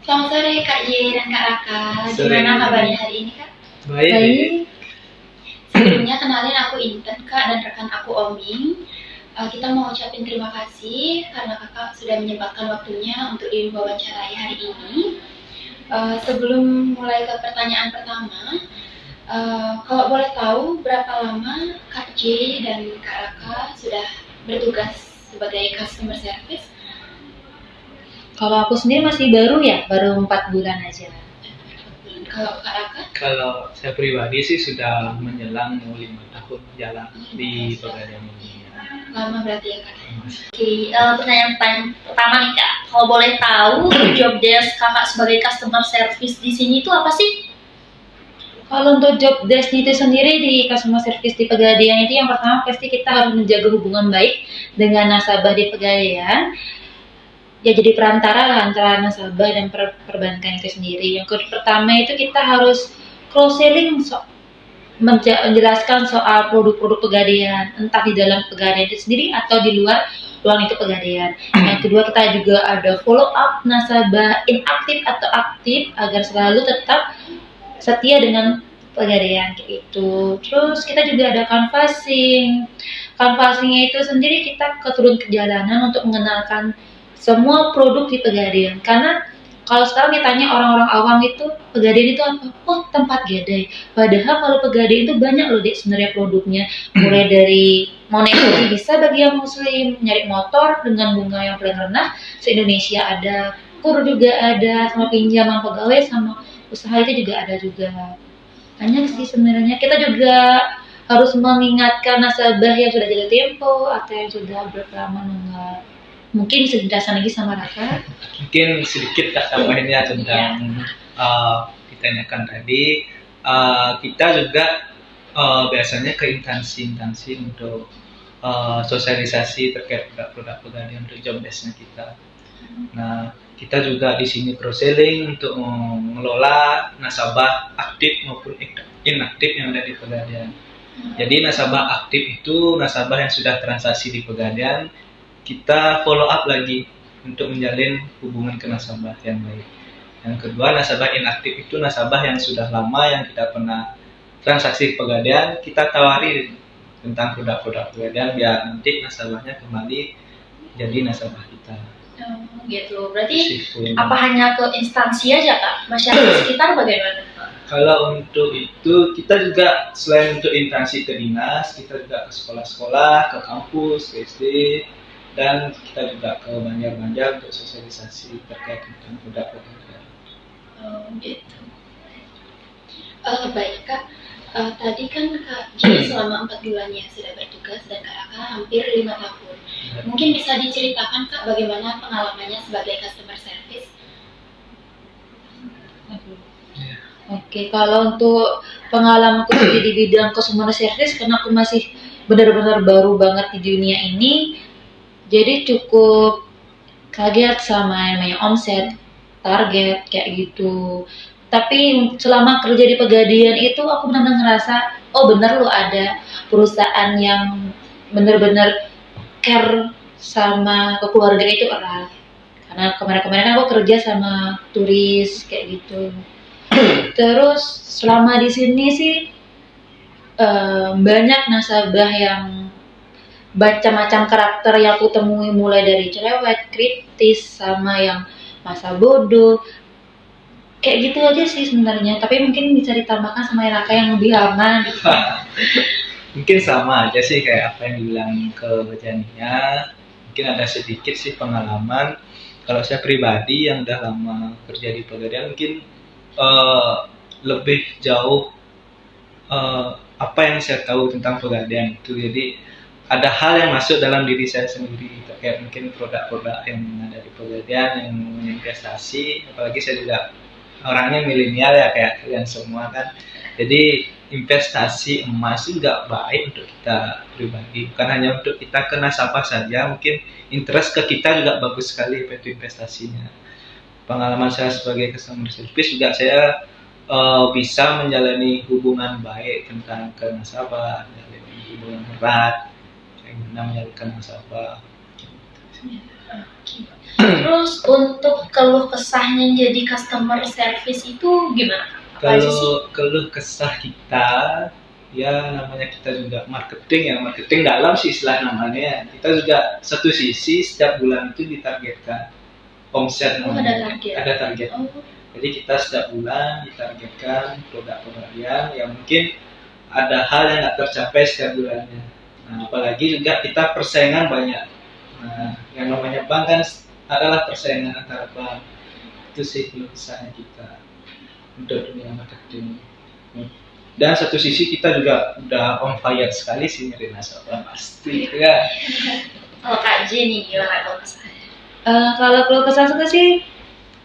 Selamat sore Kak Y dan Kak Raka. Sore. Gimana kabarnya hari ini Kak? Baik. Sebelumnya kenalin aku Intan Kak dan rekan aku Oming. Kita mau ucapin terima kasih karena Kakak sudah menyempatkan waktunya untuk diwawancarai hari ini. Sebelum mulai ke pertanyaan pertama, kalau boleh tahu berapa lama Kak J dan Kak Raka sudah bertugas sebagai customer service? Kalau aku sendiri masih baru ya, baru 4 bulan aja. Kalau Kak Raka? Kalau saya pribadi sih sudah menjelang 5 tahun jalan di Pegadaian ini. Lama berarti ya Kak? Oke, pertanyaan pertama nih Kak, kalau boleh tahu job desk Kakak sebagai customer service di sini itu apa sih? Kalau untuk job desk itu sendiri di customer service di Pegadaian itu yang pertama pasti kita harus menjaga hubungan baik dengan nasabah di Pegadaian. Ya jadi perantara lah antara nasabah dan perbankan itu sendiri. Yang pertama itu kita harus cross selling, menjelaskan soal produk-produk Pegadaian, entah di dalam Pegadaian itu sendiri atau di luar ruang itu Pegadaian. Yang kedua kita juga ada follow up nasabah inaktif atau aktif agar selalu tetap setia dengan Pegadaian kayak itu. Terus kita juga ada canvassing. Canvassingnya itu sendiri kita turun ke jalanan untuk mengenalkan semua produk di Pegadaian. Karena kalau sekarang ditanya orang-orang awam itu Pegadaian itu apa? Oh, tempat gadai. Padahal kalau Pegadaian itu banyak loh sebenarnya produknya. Mulai dari moneti bisa bagi yang muslim, nyari motor dengan bunga yang paling rendah se-Indonesia ada, kur juga ada, sama pinjaman pegawai sama usaha itu juga ada juga. Banyak sih sebenarnya. Kita juga harus mengingatkan nasabah yang sudah jatuh tempo atau yang sudah berapa menunggak. Mungkin bisa dijelasin lagi sama Raka. Mungkin sedikit Kak tambahin ya tentang ditanyakan tadi. Kita juga biasanya ke instansi untuk sosialisasi terkait produk-produk Pegadaian untuk job desk-nya kita. Nah, kita juga di sini cross selling untuk mengelola nasabah aktif maupun inaktif yang ada di Pegadaian. Jadi nasabah aktif itu nasabah yang sudah transaksi di Pegadaian, kita follow up lagi untuk menjalin hubungan ke nasabah yang baik. Yang kedua, nasabah inaktif itu nasabah yang sudah lama yang tidak pernah transaksi Pegadaian, kita tawari tentang produk-produk Pegadaian biar nanti nasabahnya kembali jadi nasabah kita. Gitu, berarti apa hanya ke instansi aja Kak? Masyarakat sekitar bagaimana? Kalau untuk itu kita juga selain untuk instansi ke dinas, kita juga ke sekolah-sekolah, ke kampus, ke SD, dan kita juga ke banjar-banjar untuk sosialisasi terkait tentang produk-produk. Gitu. Baik Kak, tadi kan Kak J selama 4 bulannya sudah bertugas dan Kak Raka hampir 5 tahun. Mungkin bisa diceritakan Kak bagaimana pengalamannya sebagai customer service? Oke, kalau untuk pengalamanku di bidang customer service karena aku masih benar-benar baru banget di dunia ini, jadi cukup kaget sama namanya omset, target kayak gitu. Tapi selama kerja di Pegadaian itu aku benar-benar ngerasa, oh benar loh ada perusahaan yang benar-benar care sama keluarga itu erat. Karena kemarin-kemarin kan aku kerja sama turis kayak gitu. Terus selama di sini sih banyak nasabah yang macam-macam karakter yang aku temui mulai dari cerewet, kritis, sama yang masa bodoh. Kayak gitu aja sih sebenarnya, tapi mungkin bisa ditambahkan sama Raka yang lebih lama gitu. Mungkin sama aja sih kayak apa yang dibilang ke Jania. Mungkin ada sedikit sih pengalaman. Kalau saya pribadi yang udah lama kerja di Pegadaian mungkin lebih jauh apa yang saya tahu tentang Pegadaian itu. Jadi ada hal yang masuk dalam diri saya sendiri terkait mungkin produk-produk yang ada di Pegadaian yang investasi. Apalagi saya juga orangnya milenial ya kayak kalian semua kan. Jadi investasi emas itu nggak baik untuk kita pribadi, bukan hanya untuk kita ke nasabah saja, mungkin interest ke kita juga bagus sekali itu investasinya. Pengalaman saya sebagai customer service juga saya bisa menjalani hubungan baik tentang ke nasabah, menjalani hubungan erat, bagaimana menjalinkan nasabah. Terus untuk keluh kesahnya jadi customer service itu gimana? Apa aja sih? Kalau keluh kesah kita, ya namanya kita juga marketing ya, marketing dalam sih istilah namanya. Kita juga satu sisi setiap bulan itu ditargetkan omset Oh, namanya. ada target. Ada target. Oh, Jadi kita setiap bulan ditargetkan produk pemberian yang mungkin ada hal yang nggak tercapai setiap bulannya. Nah, apalagi juga kita persaingan banyak. Nah, yang namanya bank kan adalah persaingan antara bank. Itu sih keluh kesahnya kita untuk dunia marketing. Dan satu sisi kita juga udah on fire sekali sih nyari nasabah pasti ya. kalau Kak J nih gimana kalau kesah? Kalau keluh kesah juga sih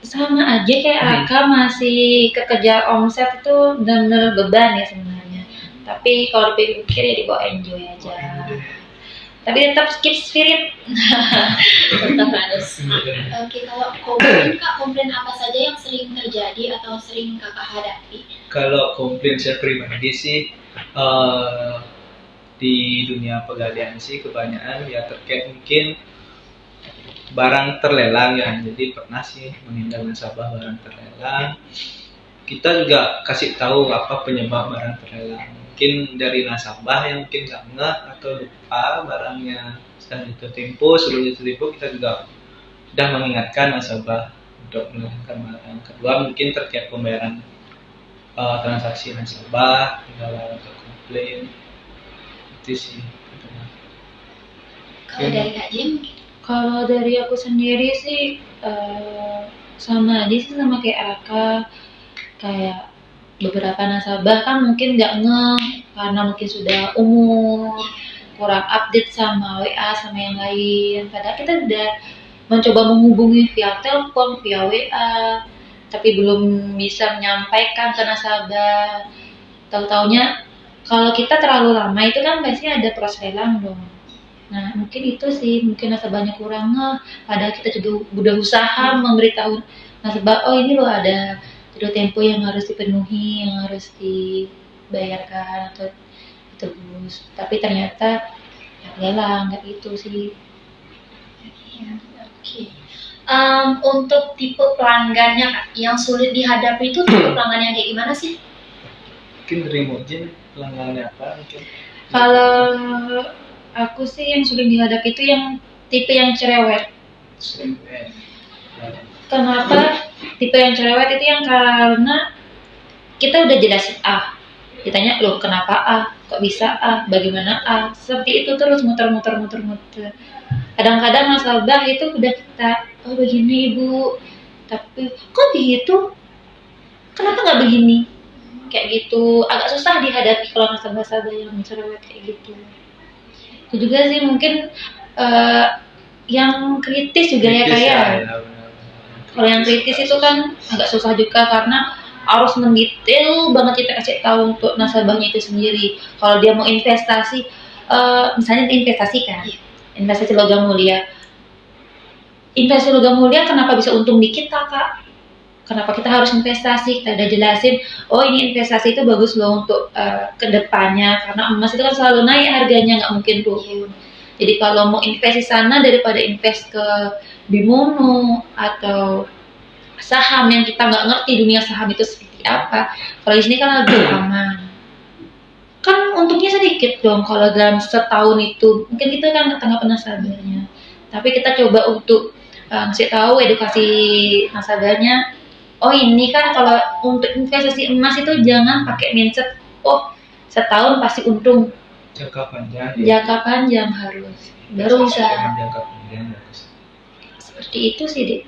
sama aja kayak Aka, masih kekejar omset itu benar-benar beban ya sebenarnya. Tapi kalau dipikir ya dibawa enjoy aja. Tapi tetap keep spirit. Tetap harus. Oke, kalau komplain Kak, komplain apa saja yang sering terjadi atau sering Kakak hadapi? Kalau komplain saya pribadi sih di dunia pegadaian sih kebanyakan ya terkait mungkin barang terlelang ya. Jadi pernah sih menghindar nasabah barang terlelang. Kita juga kasih tahu apa penyebab barang terlelang. Mungkin dari nasabah yang mungkin nggak ngeh atau lupa barangnya sedang jatuh tempo, sebelum jatuh tempo kita juga sudah mengingatkan nasabah untuk melelangkan barang. Kedua mungkin terkait pembayaran transaksi nasabah, tinggal untuk komplain. Itu sih. Kalau dari Kak Jim, Kalau dari aku sendiri sih sama aja sih sama kayak Aka. Kayak beberapa nasabah kan mungkin nggak ngeh karena mungkin sudah umur, kurang update sama WA sama yang lain. Padahal kita udah mencoba menghubungi via telepon, via WA, tapi belum bisa menyampaikan ke nasabah. Tahu-taunya kalau kita terlalu lama itu kan biasanya ada proses lelang dong. Nah mungkin itu sih, mungkin nasabahnya kurang ngeh. Padahal kita juga udah usaha memberitahu nasabah, oh ini loh ada jatuh tempo yang harus dipenuhi, yang harus dibayarkan atau ditebus. Tapi ternyata ya lelang, nggak itu sih. ya, Oke. Untuk tipe pelanggannya Kak, yang sulit dihadapi itu tipe pelanggan yang kayak gimana sih? Mungkin dari Mojin pelanggannya apa mungkin? Kalau aku sih yang sudah dihadapi itu yang tipe yang cerewet. Kenapa tipe yang cerewet itu yang karena kita udah jelasin A, ditanya loh kenapa A, kok bisa A, bagaimana A, seperti itu terus muter. Kadang-kadang nasabah itu udah kita, oh begini ibu, tapi kok begitu, kenapa nggak begini, kayak gitu, agak susah dihadapi kalau nasabah-nasabah yang cerewet kayak gitu. Itu juga sih mungkin yang kritis juga ya kayak. Kalau yang kritis itu kan agak susah juga karena harus mendetail banget kita kasih tahu untuk nasabahnya itu sendiri. Kalau dia mau investasi, misalnya investasi kan, investasi logam mulia. Investasi logam mulia kenapa bisa untung dikit Kak? Kenapa kita harus investasi? Kita udah jelasin, oh ini investasi itu bagus loh untuk kedepannya karena emas itu kan selalu naik harganya, nggak mungkin turun. Jadi kalau mau invest di sana daripada invest ke Bimono atau saham yang kita nggak ngerti dunia saham itu seperti apa, kalau di sini kan lebih aman. Kan untungnya sedikit dong kalau dalam setahun itu, mungkin kita kan nggak pernah nasabahnya. Tapi kita coba untuk ngasih tahu edukasi nasabahnya. Oh ini kan kalau untuk investasi emas itu jangan pakai mindset, oh setahun pasti untung. Jangka panjang. Jangka panjang harus. Baru bisa. Jangka panjang harus. Seperti itu sih, Dik.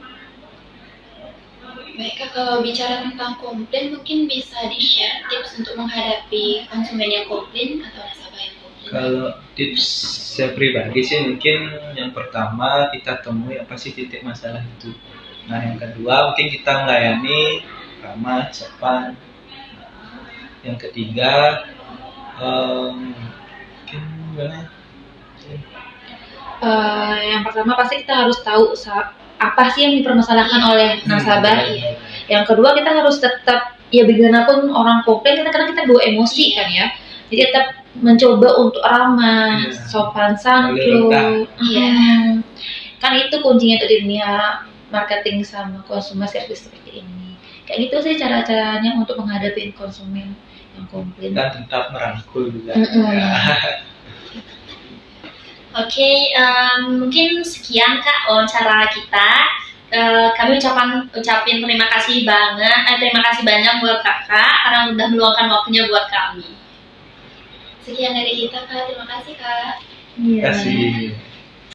baik Kak, kalau bicara tentang komplain mungkin bisa di-share tips untuk menghadapi konsumen yang komplain atau nasabah yang komplain. Kalau tips saya pribadi sih mungkin yang pertama kita temui apa sih titik masalah itu. Nah yang kedua mungkin kita melayani ramah, sopan. Yang ketiga mungkin gimana? Yang pertama pasti kita harus tahu apa sih yang dipermasalahkan oleh nasabah. Yang kedua kita harus tetap, ya bagaimanapun orang komplain karena kita bawa emosi kan ya. Jadi tetap mencoba untuk ramah, sopan santun. Kan itu kuncinya untuk di dunia marketing sama consumer service seperti ini. Kayak gitu sih cara-caranya untuk menghadapi konsumen yang komplain. Dan tetap merangkul juga. Mm-mm. Ya. Oke, mungkin sekian Kak wawancara kita. Kami ucapin terima kasih banyak buat Kakak karena udah meluangkan waktunya buat kami. Sekian dari kita, Kak. Terima kasih, Kak. Iya. Terima kasih.